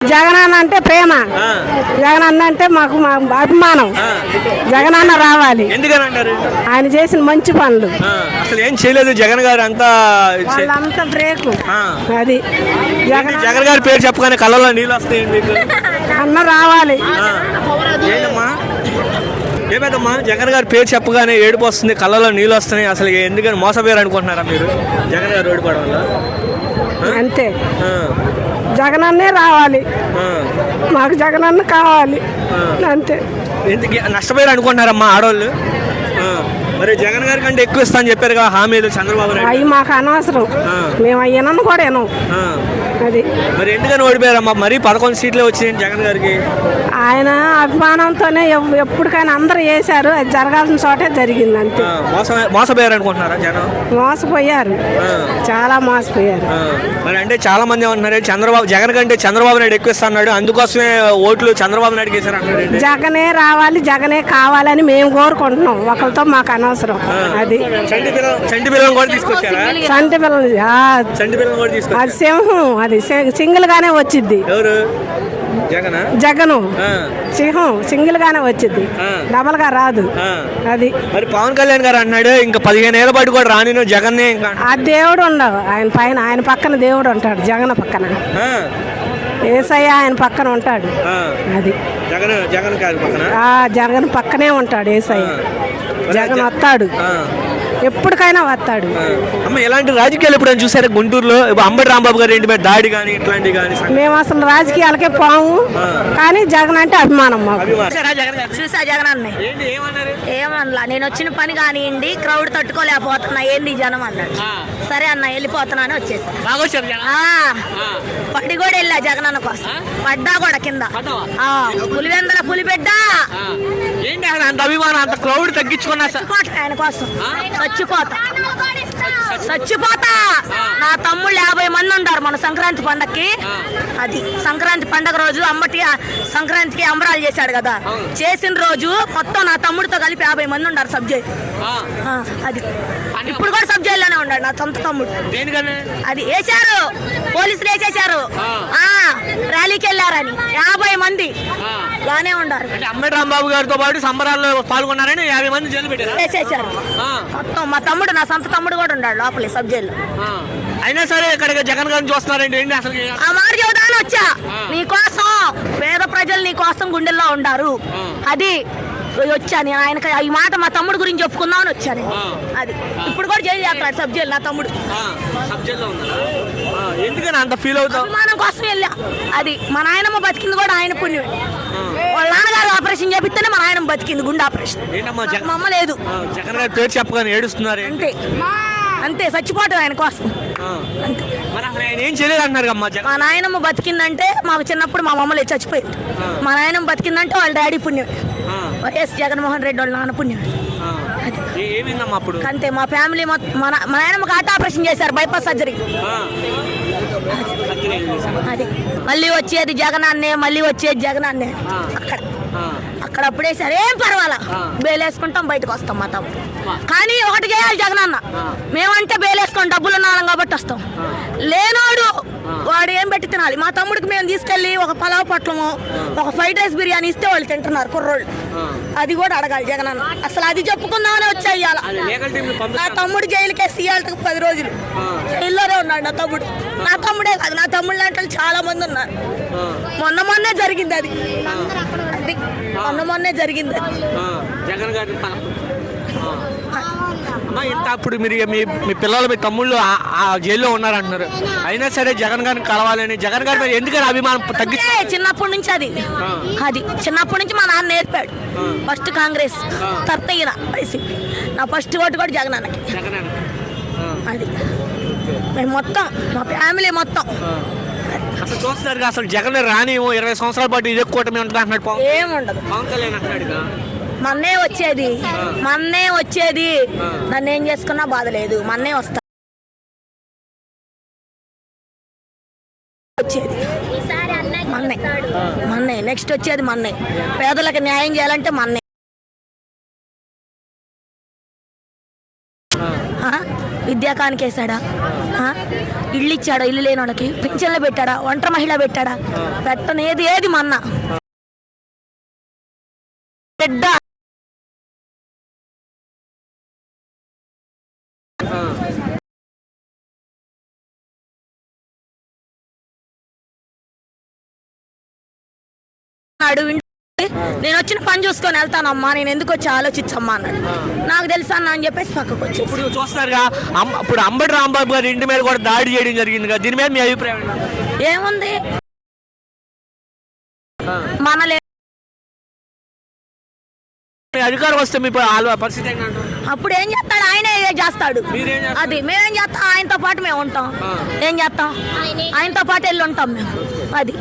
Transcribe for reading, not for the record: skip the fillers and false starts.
జగనన్న అంటే ప్రేమ, జగనన్న అంటే మాకు అభిమానం. జగనన్న రావాలి. ఎందుకని అంటారు? ఆయన చేసిన మంచి పనులు. అసలు ఏం చేయలేదు జగన్ గారు, అంతా వాళ్ళంతా బ్రేకు. అది జగన్ గారి పేరు చెప్పగానే కళ్ళలో నీళ్ళు వస్తాయండి. అన్న రావాలి. ఏంటమ్మా ఏమైందమ్మా? జగన్ గారి పేరు చెప్పగానే ఏడుపు వస్తుంది, కళ్ళలో నీళ్ళు వస్తున్నాయి. అసలు ఎందుకని మోసపోయారు అనుకుంటున్నారా మీరు జగన్ గారు ఓడిపోవడం వల్ల? అంతే, జగనన్నే రావాలి. మాకు జగనన్న కావాలి అంతే. ఎందుకు నష్టపోయారు అనుకుంటున్నారమ్మా ఆడవాళ్ళు? మరి జగన్ గారి కంటే ఎక్కువ ఇస్తా అని చెప్పారు కదా హామీలు చంద్రబాబు నాయుడు. అవి మాకు అనవసరం, మేము అయ్యానని కూడా వినం. అది మరి ఎందుకని ఓడిపోయారమ్మా? మరి 11 సీట్లే వచ్చినాయి జగన్ గారికి. ఆయన అభిమానంతోనే ఎప్పటికైనా అందరూ వేశారు, అది జరగాల్సిన చోటే జరిగింది అంతే. మోసపోయారు అనుకుంటున్నారా జనం? మోసపోయారు, చాలా మోసపోయారు. మరి అంటే చాలా మంది ఏమంటున్నారు, జగన్ కంటే చంద్రబాబు నాయుడు ఎక్కువ ఇస్తున్నాడు, అందుకోసమే ఓట్లు చంద్రబాబు నాయుడుకి వేశారు అంటున్నారు. జగనే రావాలి, జగనే కావాలని మేము కోరుకుంటున్నాం, ఒకరితో మాకు అనవసరం. అది చంటి పిల్లలు కూడా తీసుకొచ్చారా? చంటి పిల్లలు, చంటి పిల్లలు కూడా తీసుకొచ్చారు. అది సింహం, అది సింగిల్ గానే వచ్చింది. ఎవరు? జగను సింహం సింగిల్ గానే వచ్చింది, డబల్ గా రాదు. అది మరి పవన్ కళ్యాణ్ గారు అన్నాడు ఇంకా 15 ఏళ్ల పాటు కూడా రాని జగన్. ఆ దేవుడు ఉండవు ఆయన పైన, ఆయన పక్కన దేవుడు ఉంటాడు. జగన్ పక్కన ఏసయ్య ఆయన పక్కన ఉంటాడు. అది జగన్ పక్కనే ఉంటాడు ఏసయ్య. జగన్ వస్తాడు, ఎప్పటికైనా వస్తాడు. అమ్మ ఎలాంటి రాజకీయాలు ఎప్పుడైనా చూసారా గుంటూరులో? అంబటి రాంబాబు గారు ఏంటి మీద దాడి కానీ ఇట్లాంటివి కానీ? మేము అసలు రాజకీయాలకే పోము, కానీ జగన్ అంటే అభిమానం మాకు. చూసా జగన్ అన్న ఏమన్నా నేను వచ్చిన పని కానివ్వండి, క్రౌడ్ తట్టుకోలేకపోతున్నా, ఏంది జనం అన్నాడు. సరే అన్న వెళ్ళిపోతున్నా అని వచ్చేసా. పడి కూడా వెళ్ళా జగన్ అన్న కోసం, పడ్డా కూడా కింద పులివెందల పులిబిడ్డ. ఏంటి అంత అభిమానం, అంత క్రౌడ్ తగ్గించుకున్నా ఆయన కోసం చచ్చిపోతా. నా తమ్ముళ్ళు 50 మంది ఉంటారు మన సంక్రాంతి పండగకి. అది సంక్రాంతి పండగ రోజు అంబటి సంక్రాంతికి అంబరాలు చేశాడు కదా, చేసిన రోజు మొత్తం నా తమ్ముడితో కలిపి 50 మంది ఉంటారు సబ్జెక్ట్. అది ఇప్పుడు కూడా సబ్జెక్ట్లోనే ఉన్నాడు నా సొంత తమ్ముడు. అది వేశారు, పోలీసులు వేసేశారు, ర్యాలీకి వెళ్ళారని 50 మంది బానే ఉండారు. అంబటి రాంబాబు గారితో పాటు సంబరాల్లో పాల్గొన్నారని 50 మంది జైలు పెట్టారు, వేసేశారు మొత్తం. మా తమ్ముడు, నా సొంత తమ్ముడు కూడా ఉన్నాడు లోపల సబ్జెక్టులో. అయినా సరే ఇక్కడ జగన్ గారిని చూస్తున్నారండి. అసలు ఆ మాట చెబుతాను వచ్చా, నీ కోసం పేద ప్రజలు నీ కోసం గుండెల్లో ఉండారు. అది వచ్చాను ఆయన, ఈ మాట మా తమ్ముడు గురించి చెప్పుకుందామని వచ్చాను. అది ఇప్పుడు కూడా జైలు చేస్తాడు సబ్జెక్ట్ నా తమ్ముడు. ఎందుకని అంత ఫీల్ అవుతావు? అభిమానం కోసం వెళ్ళా. అది మా నాయనమ్మ బతికింది కూడా ఆయన పుణ్యం. వాళ్ళ నాన్నగారు ఆపరేషన్ చేపిస్తేనే మా నాయనమ్మ బతికింది, గుండె ఆపరేషన్. మా అమ్మ లేదు. జగన్ గారి పేరు చెప్పగానే ఏడుస్తున్నారు. అంతే అంతే, చచ్చిపోవటం ఆయన కోసం. ఏం చేయలేదు అంటున్నారు. మా నాయనమ్మ బతికిందంటే మాకు చిన్నప్పుడు మా మమ్మల్ని చచ్చిపోయింది. మా నాయనమ్మ బతికిందంటే వాళ్ళ డాడీ పుణ్యం, వైఎస్ జగన్మోహన్ రెడ్డి వాళ్ళ నాన్న పుణ్యం. అంతే. మా ఫ్యామిలీ మా నాయనమ్మకి హార్ట్ ఆపరేషన్ చేశారు, బైపాస్ సర్జరీ. అది మళ్ళీ వచ్చేది జగనాన్నే, మళ్ళీ వచ్చేది జగనాన్నే. అక్కడ అప్పుడే సరే ఏం పర్వాలా, బేలేసుకుంటాం బయటకు వస్తాం మా తమ్ముడు. కానీ ఒకటి చేయాలి జగనన్న, మేమంటే బేలేసుకొని డబ్బులు ఉన్నాం కాబట్టి వస్తాం. లేనోడు వాడు ఏం పెట్టి తినాలి. మా తమ్ముడికి మేము తీసుకెళ్ళి ఒక పలావ్ పొట్లము, ఒక ఫ్రైడ్ రైస్ బిర్యానీ ఇస్తే వాళ్ళు తింటున్నారు కుర్రోళ్ళు. అది కూడా అడగాలి జగనన్న. అసలు అది చెప్పుకుందామని వచ్చేయాల. నా తమ్ముడు జైలుకే సీయాలకి 10 రోజులు జైల్లోనే ఉన్నాడు నా తమ్ముడు. నా తమ్ముడే కాదు, నా తమ్ముడు లాంటి చాలా మంది ఉన్నారు. మొన్నే జరిగింది అది, మొన్నే జరిగింది జగన్ గారి. అప్పుడు మీరు మీ పిల్లలు, మీ తమ్ముళ్ళు ఆ జైల్లో ఉన్నారంటున్నారు. అయినా సరే జగన్ గారిని కలవాలని, జగన్ గారి మీద ఎందుకని అభిమానం తగ్గించి? చిన్నప్పటి నుంచి అది చిన్నప్పటి నుంచి మా నాన్న నేర్పాడు. ఫస్ట్ కాంగ్రెస్, తర్వాత ఈయన వైసీపీ. నా ఫస్ట్ ఓటు కూడా జగన్ అన్నకి. అది మేము మొత్తం, మా ఫ్యామిలీ మొత్తం. అసలు చూస్తున్నారు అసలు జగన్ రాని 20 సంవత్సరాల పాటు ఇదే కూటమి ఉంటుంది అంటున్నాడు. ఏముండదు, పవన్ కళ్యాణ్ అంటున్నాడు మన్నే వచ్చేది. నన్ను ఏం చేసుకున్నా బాధ లేదు, మన్నే వస్తా వచ్చేది. మన్నే నెక్స్ట్ వచ్చేది మన్నే. పేదలకు న్యాయం చేయాలంటే మన్నే. విద్యాకానికి వేసాడా? ఇల్లు ఇచ్చాడా? ఇల్లు లేని వాళ్ళకి పింఛన్లు పెట్టాడా? ఒంటరి మహిళ పెట్టాడా? పెట్టనేది ఏది మొన్న బిడ్డ నేను వచ్చిన పని చూసుకొని వెళ్తానమ్మా, నేను ఎందుకు వచ్చి ఆలోచించమ్మా అన్నాడు. నాకు తెలుసా అన్న అని చెప్పేసి పక్కకు వచ్చి. ఇప్పుడు చూస్తున్నారుగా ఇప్పుడు అంబటి రాంబాబు గారి ఇంటి మీద కూడా దాడి చేయడం జరిగింది కదా, దీని మీద మీ అభిప్రాయం ఏముంది? మనలే అధికారం వస్తే మీ పరిస్థితి ఏంటంటే అప్పుడు ఏం చేస్తాడు? ఆయనే చేస్తాడు. అది మేమేం చేస్తాం? ఆయనతో పాటు మేము ఉంటాం. ఏం చేస్తాం? ఆయనతో పాటు వెళ్ళి ఉంటాం మేము. అది